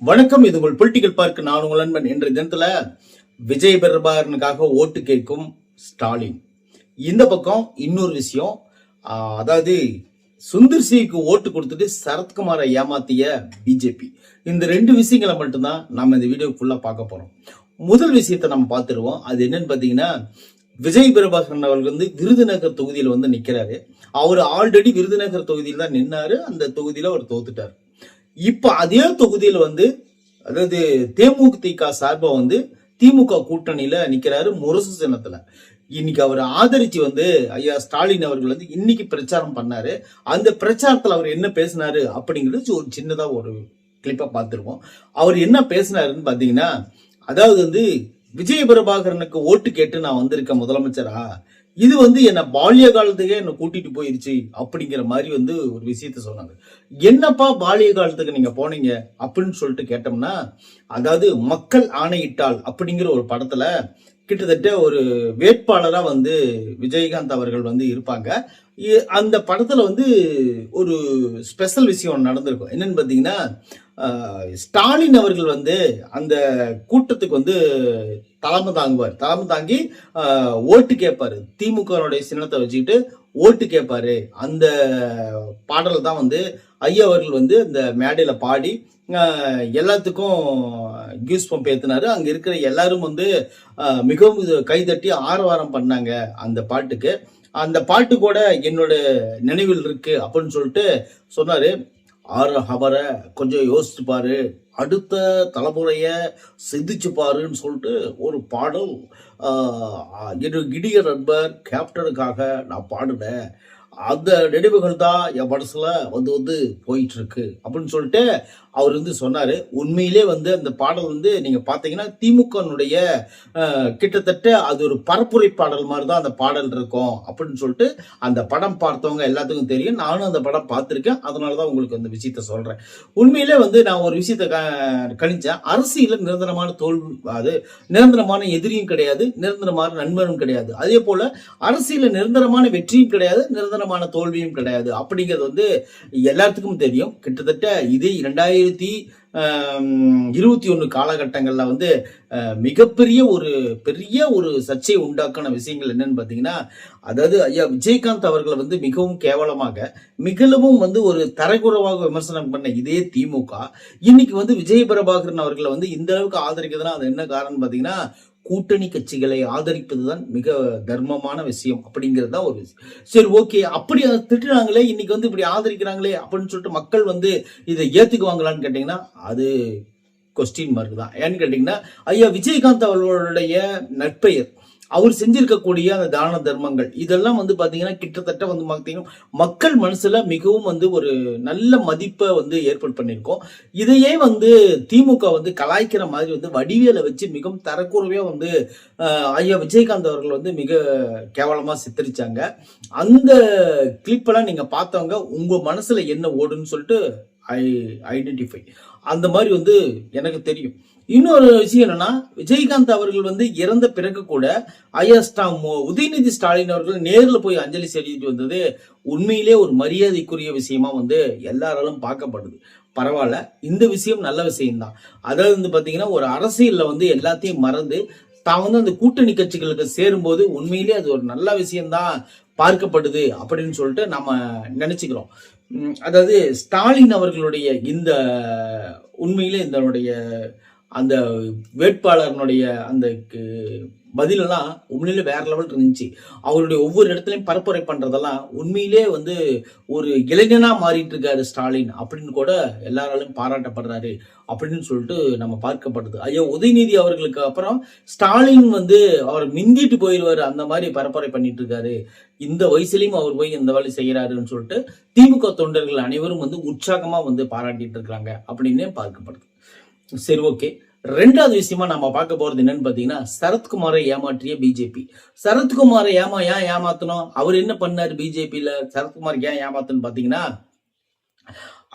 வணக்கம். இது உங்கள் பொலிட்டிக்கல் பார்க். நான் உங்கள் நண்பன். இன்றைய தினத்துல விஜய் பிரபாகரனுக்காக ஓட்டு கேட்கும் ஸ்டாலின். இந்த பக்கம் இன்னொரு விஷயம், அதாவது சுந்தர் சிக்கு ஓட்டு கொடுத்துட்டு சரத்குமாரை ஏமாத்திய பிஜேபி. இந்த ரெண்டு விஷயங்களை மட்டும்தான் நம்ம இந்த வீடியோ ஃபுல்லா பார்க்க போறோம். முதல் விஷயத்தை நம்ம பார்த்துருவோம். அது என்னன்னு பாத்தீங்கன்னா, விஜய் பிரபாகரன் அவர்கள் விருதுநகர் தொகுதியில நிக்கிறாரு. அவர் ஆல்ரெடி விருதுநகர் தொகுதியில் தான் நின்னாரு. அந்த தொகுதியில அவர் தோத்துட்டார். இப்ப அதே தொகுதியில் அதாவது தேமுதிக சார்பா திமுக கூட்டணியில நிக்கிறாரு முரசு சின்னத்துல. இன்னைக்கு அவர் ஆதரிச்சு ஐயா ஸ்டாலின் அவர்கள் இன்னைக்கு பிரச்சாரம் பண்ணாரு. அந்த பிரச்சாரத்துல அவர் என்ன பேசினாரு அப்படிங்கிறது ஒரு சின்னதா ஒரு கிளிப்பா பார்த்திருக்கோம். அவர் என்ன பேசினாருன்னு பாத்தீங்கன்னா, அதாவது விஜய பிரபாகரனுக்கு ஓட்டு கேட்டு நான் வந்திருக்கேன் முதலமைச்சரா, இது என்ன பால்ய காலத்துக்கே என்ன கூட்டிட்டு போயிருச்சு அப்படிங்கிற மாதிரி ஒரு விஷயத்த சொன்னாங்க. என்னப்பா பால்ய காலத்துக்கு நீங்க போனீங்க அப்படின்னு சொல்லிட்டு கேட்டோம்னா, அதாவது மக்கள் ஆணையிட்டால் அப்படிங்கிற ஒரு படத்துல கிட்டத்தட்ட ஒரு வேட்பாளரா விஜயகாந்த் அவர்கள் இருப்பாங்க. அந்த படத்துல ஒரு ஸ்பெஷல் விஷயம் நடந்திருக்கும். என்னன்னு பாத்தீங்கன்னா, ஸ்டாலின் அவர்கள் அந்த கூட்டத்துக்கு தலைமை தாங்குவார். தலைமை தாங்கி ஓட்டு கேட்பாரு. திமுக சின்னத்தை வச்சுக்கிட்டு ஓட்டு கேட்பாரு. அந்த பாடல் தான் ஐயா அவர்கள் அந்த மேடையில பாடி எல்லாத்துக்கும் கியூஸ் பம்ப் ஏத்தினாரு. அங்க இருக்கிற எல்லாரும் மிகவும் கைதட்டி ஆரவாரம் பண்ணாங்க அந்த பாட்டுக்கு. அந்த பாட்டு கூட என்னோட நினைவில் இருக்கு அப்படின்னு சொல்லிட்டு சொன்னாரு. அவரை கொஞ்சம் யோசிச்சு பாரு, அடுத்த தலைமுறைய சிந்திச்சு பாருன்னு சொல்லிட்டு ஒரு பாடல் இடிய நண்பர் கேப்டனுக்காக நான் பாடுனேன். அந்த நினைவுகள் தான் என் மனசுல போயிட்டு இருக்கு அப்படின்னு சொல்லிட்டு அவர் சொன்னாரு. உண்மையிலே அந்த பாடல் நீங்க பாத்தீங்கன்னா திமுகனுடைய கிட்டத்தட்ட அது ஒரு பரப்புரை பாடல் மாதிரி தான் அந்த பாடல் இருக்கும் அப்படின்னு சொல்லிட்டு அந்த படம் பார்த்தவங்க எல்லாத்துக்கும் தெரியும். நானும் அந்த படம் பார்த்திருக்கேன். அதனாலதான் உங்களுக்கு அந்த விஷயத்த சொல்றேன். உண்மையிலே நான் ஒரு விஷயத்த கணிச்சேன். அரசியல நிரந்தரமான தோல்வி, அது நிரந்தரமான எதிரியும் கிடையாது, நிரந்தரமான நண்பரும் கிடையாது. அதே போல அரசியல நிரந்தரமான வெற்றியும் கிடையாது, நிரந்தரமான தோல்வியும் கிடையாது அப்படிங்கிறது எல்லாத்துக்கும் தெரியும். கிட்டத்தட்ட இது 2021 காலகட்டங்கள்ல மிகப்பெரிய ஒரு சர்ச்சை உண்டாக்கான விஷயங்கள் என்னன்னு பாத்தீங்கன்னா, அதாவது ஐயா விஜயகாந்த் அவர்கள் மிகவும் கேவலமாக மிகவும் ஒரு தரக்குறைவாக விமர்சனம் பண்ண இதே திமுக இன்னைக்கு விஜய் பிரபாகரன் அவர்களை இந்த அளவுக்கு ஆதரிக்குதுன்னா அது என்ன காரணம் பாத்தீங்கன்னா, கூட்டணி கட்சிகளை ஆதரிப்பதுதான் மிக தர்மமான விஷயம் அப்படிங்கிறது தான் ஒரு விஷயம். சரி, ஓகே, அப்படி அதை திட்டுறாங்களே, இன்னைக்கு இப்படி ஆதரிக்கிறாங்களே அப்படின்னு சொல்லிட்டு மக்கள் இதை ஏத்துக்குவாங்களான்னு கேட்டீங்கன்னா அது கொஸ்டின் மார்க் தான். ஏன்னு கேட்டீங்கன்னா, ஐயா விஜயகாந்த் அவர்களுடைய நற்பெயர், அவர் செஞ்சிருக்கக்கூடிய அந்த தான தர்மங்கள் இதெல்லாம் பாத்தீங்கன்னா கிட்டத்தட்ட பாத்தீங்கன்னா மக்கள் மனசுல மிகவும் ஒரு நல்ல மதிப்பை ஏற்பாடு பண்ணிருக்கோம். இதையே திமுக கலாய்க்கிற மாதிரி வடிவேலை வச்சு மிகவும் தரக்குறைவா ஐயா விஜயகாந்த் அவர்கள் மிக கேவலமா சித்தரிச்சாங்க. அந்த கிளிப்பெல்லாம் நீங்க பார்த்தவங்க உங்க மனசுல என்ன ஓடுன்னு சொல்லிட்டு ஐடென்டிஃபை அந்த மாதிரி எனக்கு தெரியும். இன்னொரு விஷயம் என்னன்னா, விஜயகாந்த் அவர்கள் இறந்த பிறகு கூட ஐயா உதயநிதி ஸ்டாலின் அவர்கள் நேரில் போய் அஞ்சலி செலுத்திட்டு வந்தது உண்மையிலே ஒரு மரியாதைக்குரிய விஷயமா எல்லாராலும் பார்க்கப்படுது. பரவாயில்ல, இந்த விஷயம் நல்ல விஷயம்தான். அதாவது பாத்தீங்கன்னா ஒரு அரசியல்ல எல்லாத்தையும் மறந்து தான் அந்த கூட்டணி கட்சிகளுக்கு சேரும்போது உண்மையிலே அது ஒரு நல்ல விஷயம்தான் பார்க்கப்படுது அப்படின்னு சொல்லிட்டு நம்ம நினைச்சுக்கிறோம். அதாவது ஸ்டாலின் அவர்களுடைய இந்த உண்மையிலே இதனுடைய அந்த வேட்பாளர்களுடைய அந்த பதிலெல்லாம் உண்மையிலே வேற லெவல் இருந்துச்சு. அவருடைய ஒவ்வொரு இடத்துலையும் பரப்புரை பண்றதெல்லாம் உண்மையிலே ஒரு இளைஞனா மாறிட்டு இருக்காரு ஸ்டாலின் அப்படின்னு கூட எல்லாராலும் பாராட்டப்படுறாரு அப்படின்னு சொல்லிட்டு நம்ம பார்க்கப்படுது. ஐயா உதயநிதி அவர்களுக்கு அப்புறம் ஸ்டாலின் அவர் மிந்திட்டு போயிடுவாரு, அந்த மாதிரி பரப்புரை பண்ணிட்டு இருக்காரு. இந்த வயசுலயும் அவர் போய் இந்த வேலை செய்யறாருன்னு சொல்லிட்டு திமுக தொண்டர்கள் அனைவரும் உற்சாகமா பாராட்டிட்டு இருக்காங்க அப்படின்னு பார்க்கப்படுது. சரி, ஓகே. ரெண்டாவது விஷயமா நம்ம பார்க்க போறது என்னன்னு பாத்தீங்கன்னா, சரத்குமாரை ஏமாற்றிய பிஜேபி. சரத்குமாரை ஏன் ஏமாத்தணும்? அவர் என்ன பண்ணாரு பிஜேபியில? சரத்குமார் ஏன் ஏமாத்தணும் பாத்தீங்கன்னா,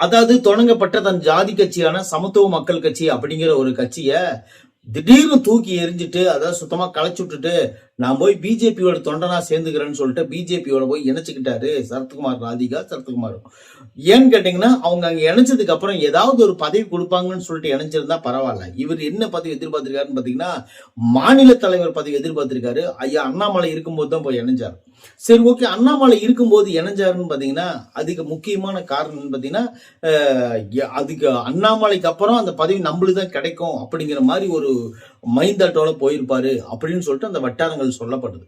அதாவது தொடங்கப்பட்ட தன் ஜாதி கட்சியான சமத்துவ மக்கள் கட்சி அப்படிங்கிற ஒரு கட்சிய திடீர்னு தூக்கி எரிஞ்சிட்டு, அதாவது சுத்தமா களைச்சு விட்டுட்டு நான் போய் பிஜேபியோட தொண்டனா சேர்ந்துக்கிறேன்னு சொல்லிட்டு பிஜேபியோட போய் இணைச்சுக்கிட்டாரு சரத்குமார். ஏன்னு கேட்டீங்கன்னா அவங்க அங்க இணைச்சதுக்கு அப்புறம் ஏதாவது ஒரு பதவி கொடுப்பாங்கன்னு சொல்லிட்டு இணைஞ்சிருந்தா பரவாயில்ல. இவர் என்ன பதவி எதிர்பார்த்திருக்காருன்னு பாத்தீங்கன்னா மாநில தலைவர் பதவி எதிர்பார்த்திருக்காரு. ஐயா அண்ணாமலை இருக்கும்போது தான் போய் இணைஞ்சார். சரி, ஓகே, அண்ணாமலை இருக்கும்போது இணைஞ்சாருன்னு பாத்தீங்கன்னா அதுக்கு முக்கியமான காரணம் பாத்தீங்கன்னா அதுக்கு அண்ணாமலைக்கு அப்புறம் அந்த பதவி நம்மளுக்கு தான் கிடைக்கும் அப்படிங்கிற மாதிரி ஒரு மைந்தாட்டோட போயிருப்பாரு அப்படின்னு சொல்லிட்டு அந்த வட்டாரங்கள் சொல்லப்படுது.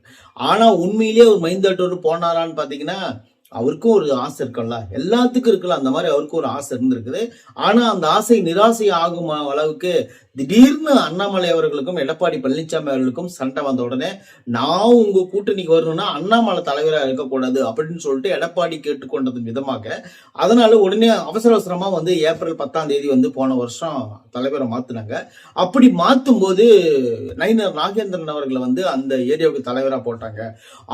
ஆனா உண்மையிலேயே ஒரு மைந்தாட்டோடு போனாரான்னு பாத்தீங்கன்னா அவருக்கும் ஒரு ஆசை இருக்குல்ல, எல்லாத்துக்கும் இருக்குல்ல, அந்த மாதிரி அவருக்கும் ஒரு ஆசை இருந்திருக்குது. ஆனா அந்த ஆசை நிராசை ஆகும் அளவுக்கு திடீர்னு அண்ணாமலை அவர்களுக்கும் எடப்பாடி பழனிசாமி அவர்களுக்கும் சண்டை வந்த உடனே நான் உங்க கூட்டணிக்கு வரணும்னா அண்ணாமலை தலைவராக இருக்கக்கூடாது அப்படின்னு சொல்லிட்டு எடப்பாடி கேட்டுக்கொண்டதன் விதமாக அதனால உடனே அவசரமா வந்து ஏப்ரல் 10 போன வருஷம் தலைவரை மாத்தினாங்க. அப்படி மாத்தும் போது நயினார் நாகேந்திரன் அவர்களை வந்து அந்த ஏரியாவுக்கு தலைவரா போட்டாங்க.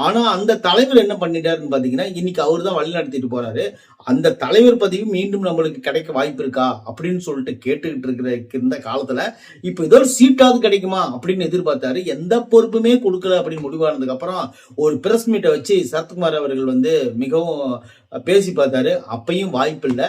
ஆனா அந்த தலைவர் என்ன பண்ணிட்டாருன்னு பாத்தீங்கன்னா இன்னைக்கு அவரு தான் வழி நடத்திட்டு போறாரு. அந்த தலைவர் பதவி மீண்டும் நம்மளுக்கு கிடைக்க வாய்ப்பு இருக்கா அப்படின்னு சொல்லிட்டு கேட்டுக்கிட்டு இருந்த காலத்துல இப்ப ஏதோ சீட்டாவது கிடைக்குமா அப்படின்னு எதிர்பார்த்தாரு. எந்த பொறுப்புமே கொடுக்கல அப்படின்னு முடிவானதுக்கு அப்புறம் ஒரு பிரஸ் மீட்டை வச்சு சரத்குமார் அவர்கள் வந்து மிகவும் பேசி பார்த்தாரு. அப்பயும் வாய்ப்பு இல்லை.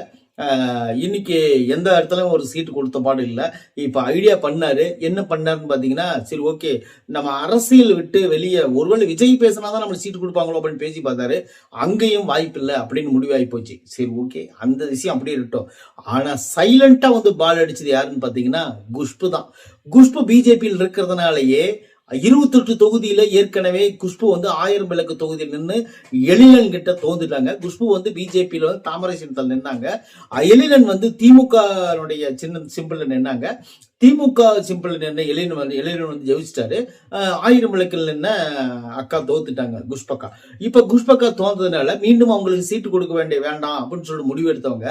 இன்னைக்கு எந்த இடத்துலயும் ஒரு சீட்டு கொடுத்த பாடு இல்லை. இப்ப ஐடியா பண்ணாரு. என்ன பண்ணாருன்னு பாத்தீங்கன்னா சரி, ஓகே, நம்ம அரசியல் விட்டு வெளியே ஒருவேளை விஜய் பேசினாதான் நம்ம சீட்டு கொடுப்பாங்களோ அப்படின்னு பேசி பார்த்தாரு. அங்கேயும் வாய்ப்பு இல்லை அப்படின்னு முடிவாகி போச்சு. சரி, ஓகே, அந்த விஷயம் அப்படியே இருக்கட்டும். ஆனா சைலண்டா வந்து பால் அடிச்சது யாருன்னு பாத்தீங்கன்னா குஷ்பு தான். குஷ்பு பிஜேபியில் இருக்கிறதுனாலயே 28 தொகுதியில ஏற்கனவே குஷ்பு வந்து 1000 விளக்கு தொகுதியில் நின்று எழிலன் கிட்ட தோந்துட்டாங்க. குஷ்பு வந்து பிஜேபியில வந்து தாமரை சின்னத்தில் நின்னாங்க. எழிலன் வந்து திமுக சின்ன சிம்பிள் நின்னாங்க. திமுக சிம்பிள் நின்று எழிலன் வந்து ஜெயிச்சிட்டாரு. 1000 விளக்கில் நின்ன அக்கா தோத்துட்டாங்க, குஷ்பக்கா. இப்ப குஷ்பக்கா தோந்ததுனால மீண்டும் அவங்களுக்கு சீட்டு கொடுக்க வேண்டாம் அப்படின்னு சொல்லிட்டு முடிவெடுத்தவங்க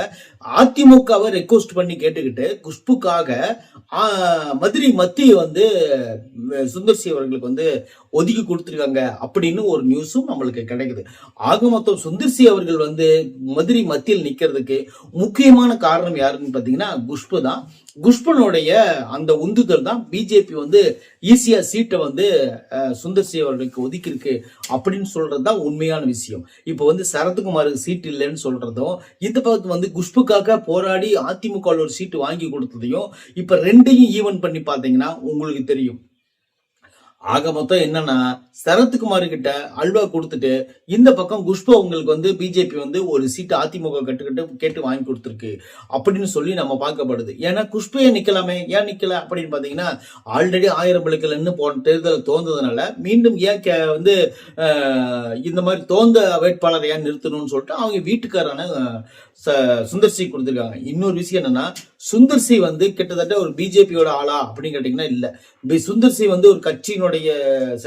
அதிமுகவை ரெக்வஸ்ட் பண்ணி கேட்டுக்கிட்டு குஷ்புக்காக மதுரை மத்திய வந்து சுந்தர்சி அவர்களுக்கு வந்து ஒதுக்கி கொடுத்துருக்காங்க அப்படின்னு ஒரு நியூஸும் நம்மளுக்கு கிடைக்குது. ஆக மொத்தம் சுந்தர்சி அவர்கள் வந்து மதுரை மத்தியில் நிக்கிறதுக்கு முக்கியமான காரணம் யாருன்னு பாத்தீங்கன்னா குஷ்பு தான். குஷ்பனுடைய அந்த உந்துதல் தான் பிஜேபி வந்து ஈஸியா சீட்டை வந்து சுந்தர்சி அவர்களுக்கு ஒதுக்கி இருக்கு அப்படின்னு சொல்றதுதான் உண்மையான விஷயம். இப்ப வந்து சரத்குமாருக்கு சீட் இல்லைன்னு சொல்றதும் இந்த பக்கத்து வந்து குஷ்புக்காக போராடி அதிமுக ஒரு சீட்டு வாங்கி கொடுத்ததையும் இப்ப ரெண்டையும் ஈவன் பண்ணி பாத்தீங்கன்னா உங்களுக்கு தெரியும். ஆக மொத்தம் என்னன்னா சரத்குமார் கிட்ட அல்வா கொடுத்துட்டு இந்த பக்கம் குஷ்பு உங்களுக்கு வந்து பிஜேபி வந்து ஒரு சீட்டு அதிமுக கேட்டு வாங்கி கொடுத்துருக்கு அப்படின்னு சொல்லி நம்ம பார்க்கப்படுது. ஏன்னா குஷ்பையை நிக்கலாமே, ஏன் நிக்கல அப்படின்னு பாத்தீங்கன்னா ஆல்ரெடி 1000 விளக்குலன்னு போன தேர்தல் தோன்றதுனால மீண்டும் ஏன் வந்து இந்த மாதிரி தோந்த வேட்பாளரை ஏன் நிறுத்தணும்னு சொல்லிட்டு அவங்க வீட்டுக்காரான சுந்தர்சி கொடுத்துருக்காங்க. இன்னொரு விஷயம் என்னன்னா சுந்தர்சி வந்து கிட்டத்தட்ட ஒரு பிஜேபியோட ஆளா அப்படின்னு கேட்டீங்கன்னா இல்ல. சுந்தர்சி வந்து ஒரு கட்சியினுடைய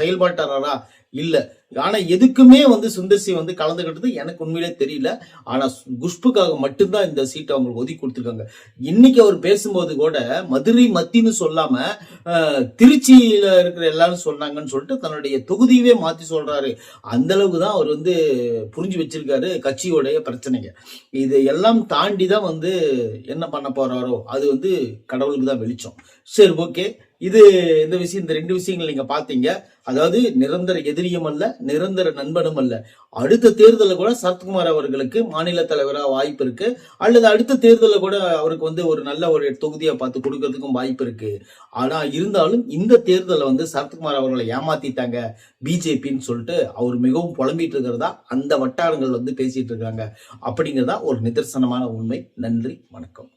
செயல்பாட்டாளரா இல்ல. ஆனா எதுக்குமே வந்து சுந்தர்சி வந்து கலந்துகிட்டது எனக்கு உண்மையிலே தெரியல. ஆனா குஷ்புக்காக மட்டும்தான் இந்த சீட்டை அவங்களுக்கு ஒதுக்கி கொடுத்துருக்காங்க. இன்னைக்கு அவர் பேசும்போது கூட மதுரை மத்தின்னு சொல்லாம திருச்சியில இருக்கிற எல்லாரும் சொன்னாங்கன்னு சொல்லிட்டு தன்னுடைய தொகுதியவே மாத்தி சொல்றாரு. அந்த அளவுக்கு தான் அவர் வந்து புரிஞ்சு வச்சிருக்காரு கட்சியோடைய பிரச்சனைங்க. இது எல்லாம் தாண்டி தான் வந்து என்ன பண்ண போறாரோ அது வந்து கடவுளுக்கு தான் வெளிச்சம். சரி, ஓகே, இந்த விஷயம், இந்த 2 விஷயங்கள் நீங்க பாத்தீங்க. அதாவது நிரந்தர எதிரியும் அல்ல, நிரந்தர நண்பனும் அல்ல. அடுத்த தேர்தலில் கூட சரத்குமார் அவர்களுக்கு மாநில தலைவராக வாய்ப்பு இருக்கு, அல்லது அடுத்த தேர்தலில் கூட அவருக்கு வந்து ஒரு நல்ல ஒரு தொகுதியை பார்த்து கொடுக்கறதுக்கும் வாய்ப்பு இருக்கு. ஆனா இருந்தாலும் இந்த தேர்தலை வந்து சரத்குமார் அவர்களை ஏமாத்திட்டாங்க பிஜேபின்னு சொல்லிட்டு அவர் மிகவும் புலம்பிட்டு இருக்கிறதா அந்த வட்டாரங்கள் வந்து பேசிட்டு இருக்காங்க. அப்படிங்கிறதா ஒரு நிதர்சனமான உண்மை. நன்றி, வணக்கம்.